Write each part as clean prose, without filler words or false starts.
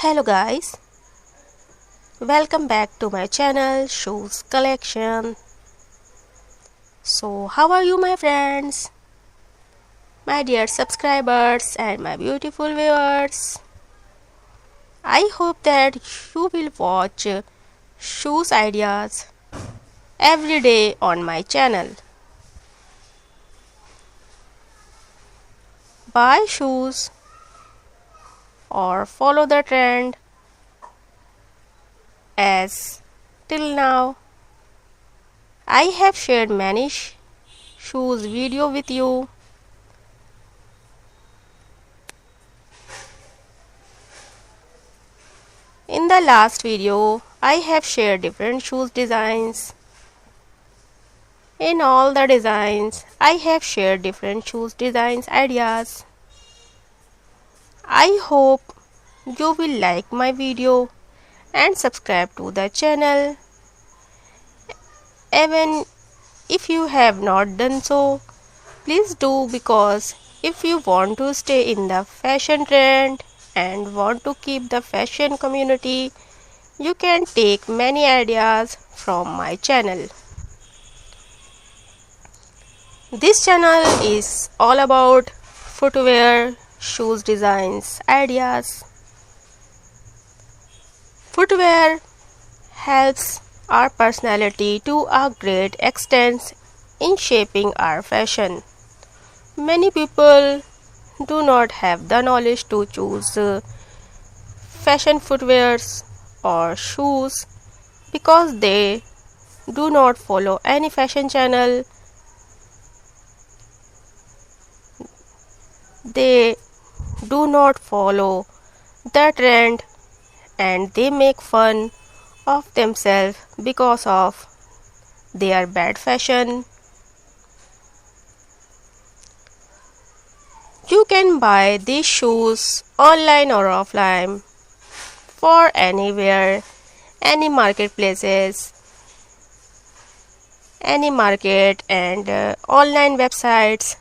Hello guys, welcome back to my channel Shoes Collection. So how are you my friends, my dear subscribers and my beautiful viewers? I hope that you will watch shoes ideas every day on my channel. Buy shoes or follow the trend, as till now I have shared many shoes video with you. In the last video, I have shared different shoes designs. In all the designs, I have shared different shoes designs ideas. I hope you will like my video and subscribe to the channel. Even if you have not done so, please do, because if you want to stay in the fashion trend and want to keep the fashion community, you can take many ideas from my channel. This channel is all about footwear, shoes designs, ideas. Footwear helps our personality to a great extent in shaping our fashion. Many people do not have the knowledge to choose fashion footwears or shoes because they do not follow any fashion channel. They do not follow the trend and they make fun of themselves because of their bad fashion. You can buy these shoes online or offline for anywhere, any marketplaces, any market and online websites.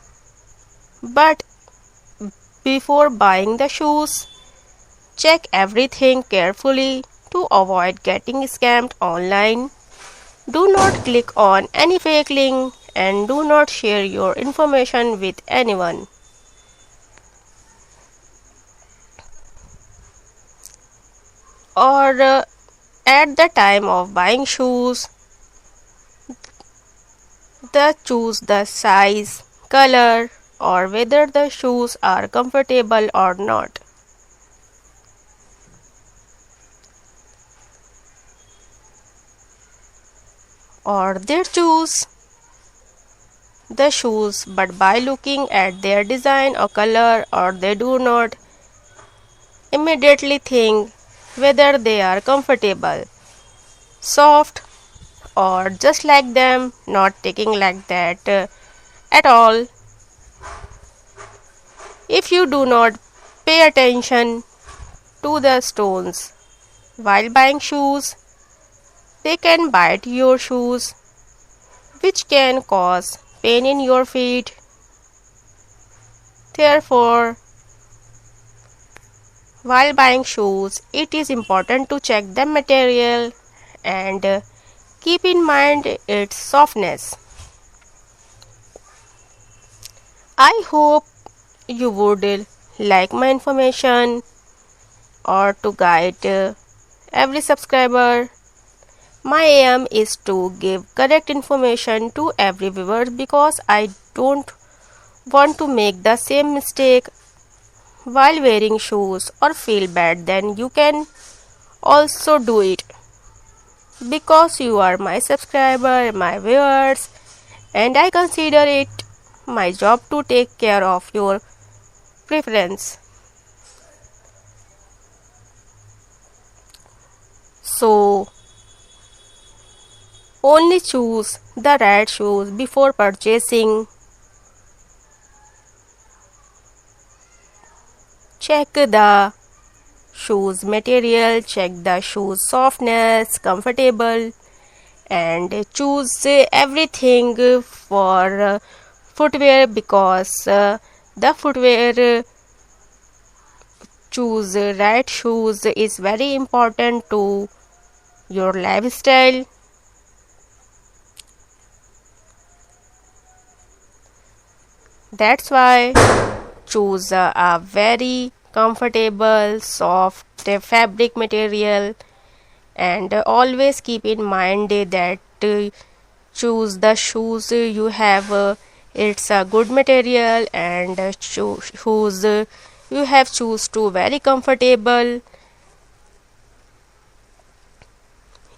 But before buying the shoes, check everything carefully to avoid getting scammed online. Do not click on any fake link and do not share your information with anyone. Or at the time of buying shoes, choose the size, color, or whether the shoes are comfortable or not. Or they choose the shoes but by looking at their design or color, or they do not immediately think whether they are comfortable, soft, or just like them, not taking like that at all. If you do not pay attention to the stones while buying shoes, they can bite your shoes, which can cause pain in your feet. Therefore, while buying shoes, it is important to check the material and keep in mind its softness. I hope you would like my information or to guide every subscriber. My aim is to give correct information to every viewer because I don't want to make the same mistake while wearing shoes or feel bad. Then you can also do it because you are my subscriber, my viewers, and I consider it my job to take care of your preference. So only choose the right shoes before purchasing. Check the shoes material, check the shoes softness, comfortable, and choose everything for footwear because the footwear choose right shoes is very important to your lifestyle. That's why choose a very comfortable, soft fabric material, and always keep in mind that choose the shoes you have. It's a good material, and shoes you have choose to very comfortable.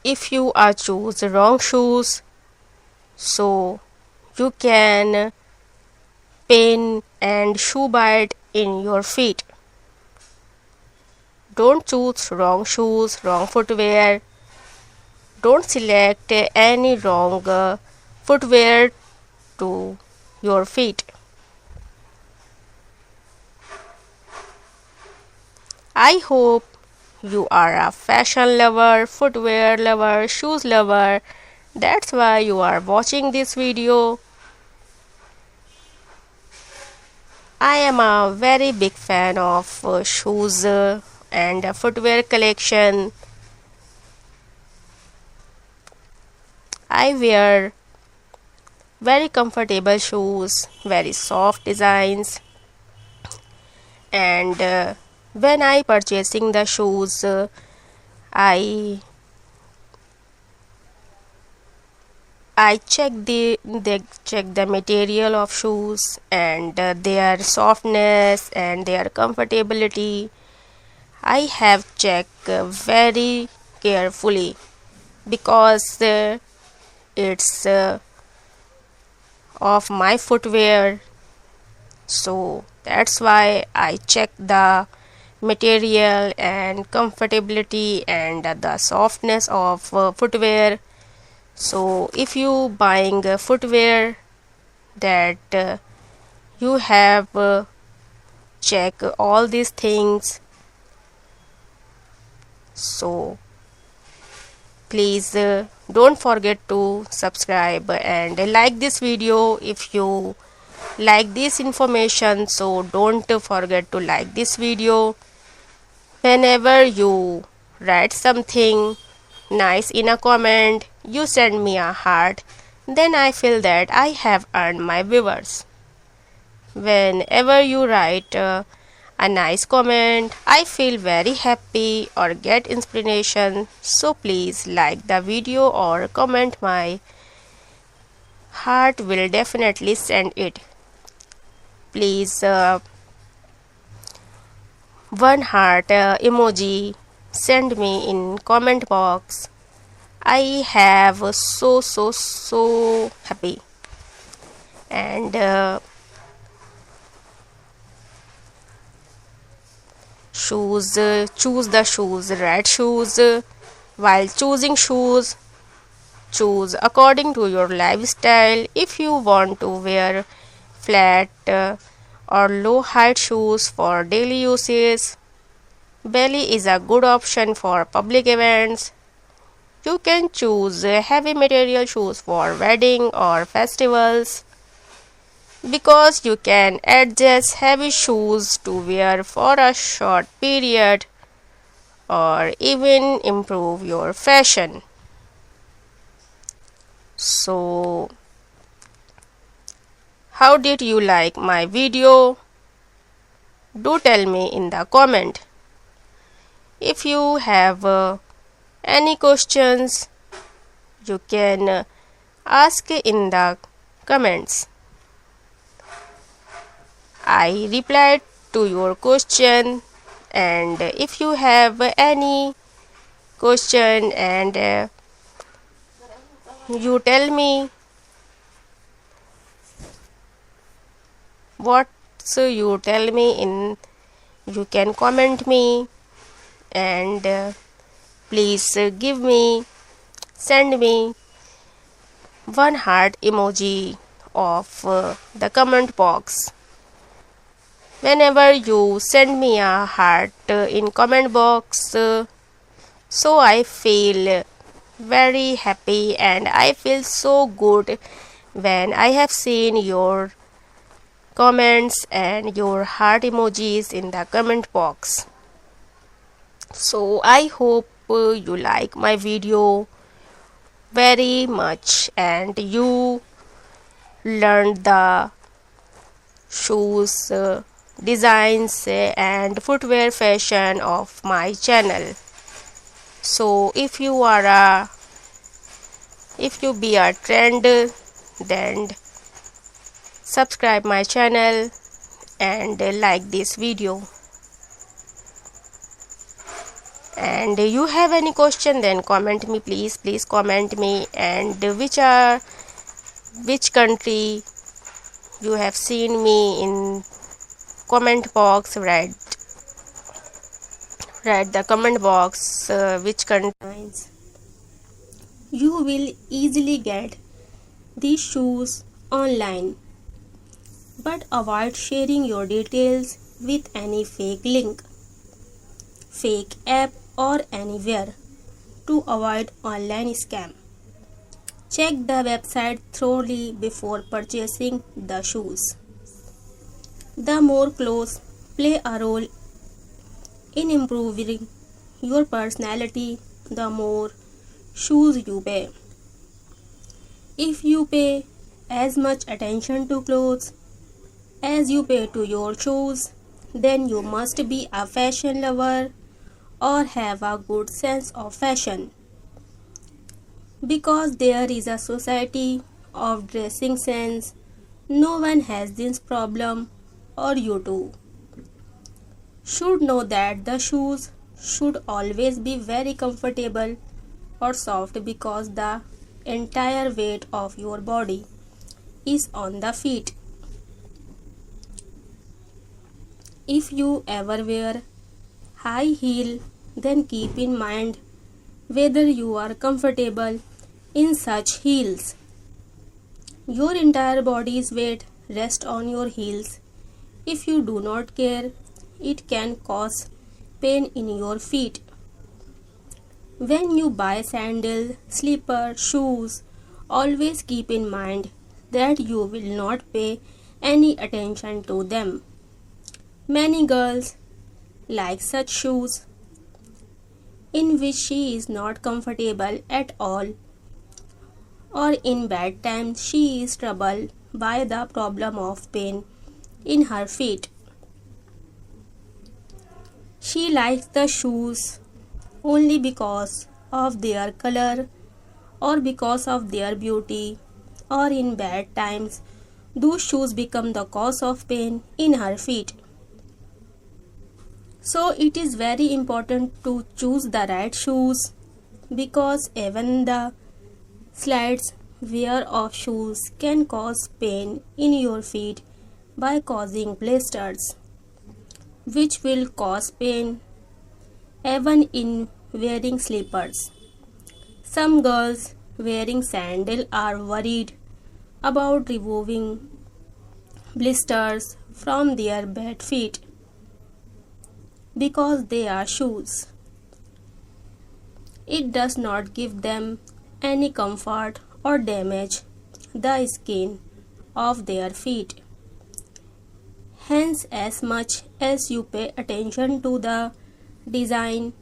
If you are choose wrong shoes, so you can pain and shoe bite in your feet. Don't choose wrong shoes, wrong footwear. Don't select any wrong footwear to your feet. I hope you are a fashion lover, footwear lover, shoes lover. That's why you are watching this video. I am a very big fan of shoes and footwear collection. I wear very comfortable shoes, very soft designs, and when I purchasing the shoes, I check the material of shoes and their softness and their comfortability. I have checked very carefully because it's of my footwear, so that's why I check the material and comfortability and the softness of footwear. So if you buying footwear, that you have check all these things. So please don't forget to subscribe and like this video if you like this information. So don't forget to like this video. Whenever you write something nice in a comment, you send me a heart, then I feel that I have earned my viewers. Whenever you write a nice comment, I feel very happy or get inspiration. So please like the video or comment. My heart will definitely send it. Please one heart emoji send me in comment box. I have so happy. And shoes, choose the shoes, right shoes. While choosing shoes, choose according to your lifestyle. If you want to wear flat or low height shoes for daily uses, belly is a good option for public events. You can choose heavy material shoes for wedding or festivals, because you can adjust heavy shoes to wear for a short period or even improve your fashion. So, how did you like my video? Do tell me in the comment. If you have any questions, you can ask in the comments. I replied to your question, and if you have any question and you tell me what, so you tell me in, you can comment me, and please give me, send me one heart emoji of the comment box. Whenever you send me a heart in comment box, so I feel very happy and I feel so good when I have seen your comments and your heart emojis in the comment box. So I hope you like my video very much and you learned the shoes designs and footwear fashion of my channel. So if you be a trend, then subscribe my channel and like this video. And you have any question, then comment me, please comment me. And which country you have seen me in comment box. Write the comment box which country. You will easily get these shoes online, but avoid sharing your details with any fake link, fake app or anywhere to avoid online scam. Check the website thoroughly before purchasing the shoes. The more clothes play a role in improving your personality, the more shoes you pay. If you pay as much attention to clothes as you pay to your shoes, then you must be a fashion lover or have a good sense of fashion. Because there is a society of dressing sense, no one has this problem, or you too should know that the shoes should always be very comfortable or soft, because the entire weight of your body is on the feet. If you ever wear high heel, then keep in mind whether you are comfortable in such heels. Your entire body's weight rests on your heels. If you do not care, it can cause pain in your feet. When you buy sandals, slippers, shoes, always keep in mind that you will not pay any attention to them. Many girls like such shoes in which she is not comfortable at all, or in bad times she is troubled by the problem of pain in her feet. She likes the shoes only because of their color or because of their beauty, or in bad times those shoes become the cause of pain in her feet. So it is very important to choose the right shoes, because even the slight wear of shoes can cause pain in your feet by causing blisters, which will cause pain even in wearing slippers. Some girls wearing sandals are worried about removing blisters from their bad feet because they are shoes. It does not give them any comfort or damage the skin of their feet. Hence, as much as you pay attention to the design,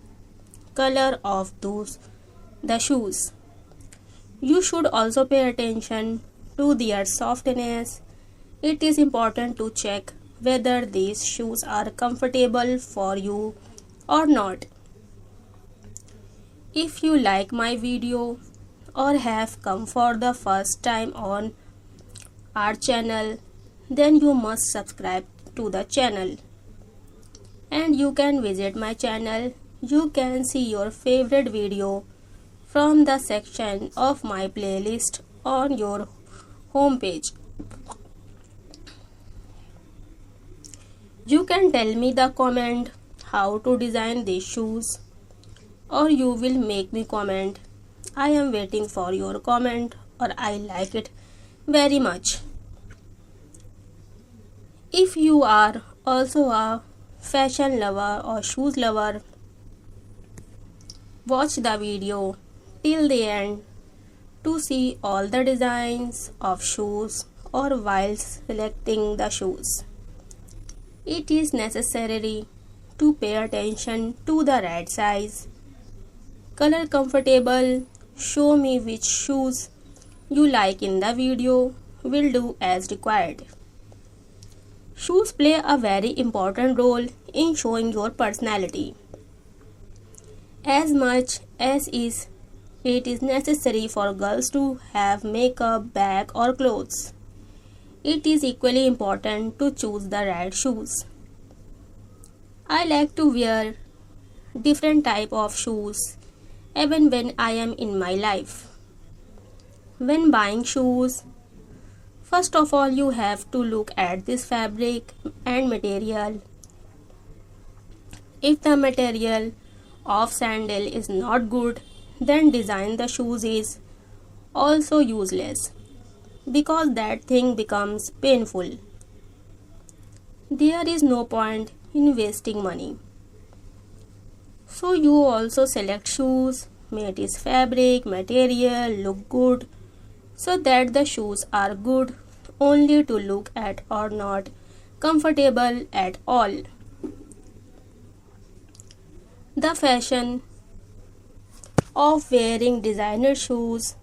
color of the shoes, you should also pay attention to their softness. It is important to check whether these shoes are comfortable for you or not. If you like my video or have come for the first time on our channel, then you must subscribe to the channel. And you can visit my channel. You can see your favorite video from the section of my playlist on your home page. You can tell me the comment how to design these shoes, or you will make me comment. I am waiting for your comment, or I like it very much. If you are also a fashion lover or shoes lover, watch the video till the end to see all the designs of shoes or while selecting the shoes. It is necessary to pay attention to the right size, color comfortable. Show me which shoes you like in the video. Will do as required. Shoes play a very important role in showing your personality. As much as it is necessary for girls to have makeup, bag or clothes, it is equally important to choose the right shoes. I like to wear different type of shoes even when I am in my life. When buying shoes, first of all you have to look at this fabric and material. If the material of sandal is not good, then design the shoes is also useless because that thing becomes painful. There is no point in wasting money. So you also select shoes, made is fabric, material, look good, so that the shoes are good only to look at or not comfortable at all. The fashion of wearing designer shoes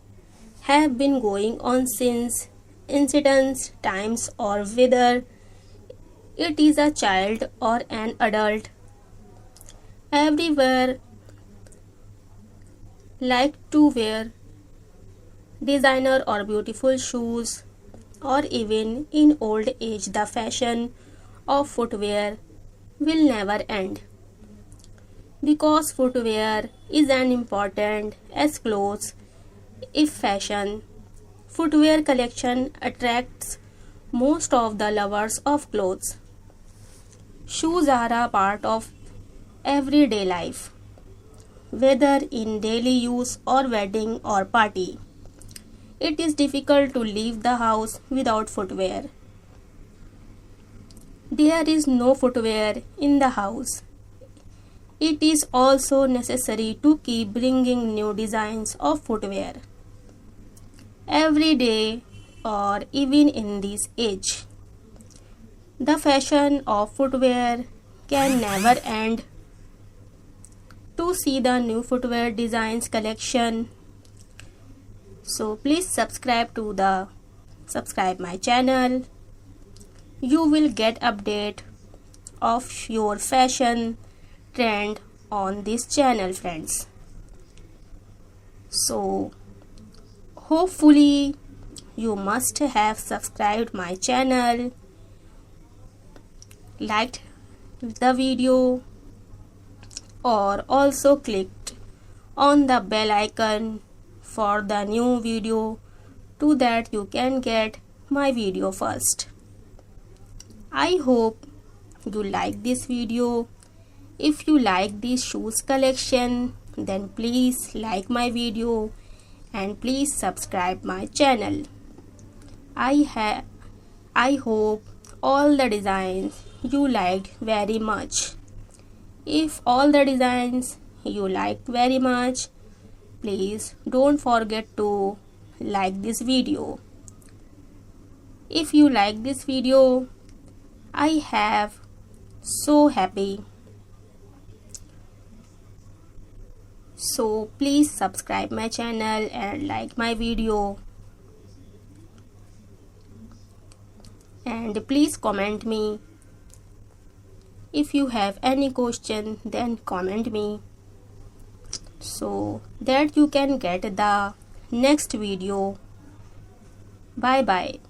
have been going on since ancient times, or whether it is a child or an adult. Everywhere like to wear designer or beautiful shoes, or even in old age the fashion of footwear will never end, because footwear is as important as clothes. If fashion footwear collection attracts most of the lovers of clothes, shoes are a part of everyday life, whether in daily use or wedding or party. It is difficult to leave the house without footwear. There is no footwear in the house. It is also necessary to keep bringing new designs of footwear every day, or even in this age. The fashion of footwear can never end. To see the new footwear designs collection, so please subscribe my channel. You will get update of your fashion trend on this channel, friends. So hopefully you must have subscribed my channel, liked the video, or also clicked on the bell icon for the new video, so that you can get my video first. I hope you like this video. If you like this shoes collection, then please like my video and please subscribe my channel. I hope all the designs you liked very much. If all the designs you liked very much, please don't forget to like this video. If you like this video, I have so happy. So please subscribe my channel and like my video, and please comment me. If you have any question, then comment me, so that you can get the next video. Bye bye.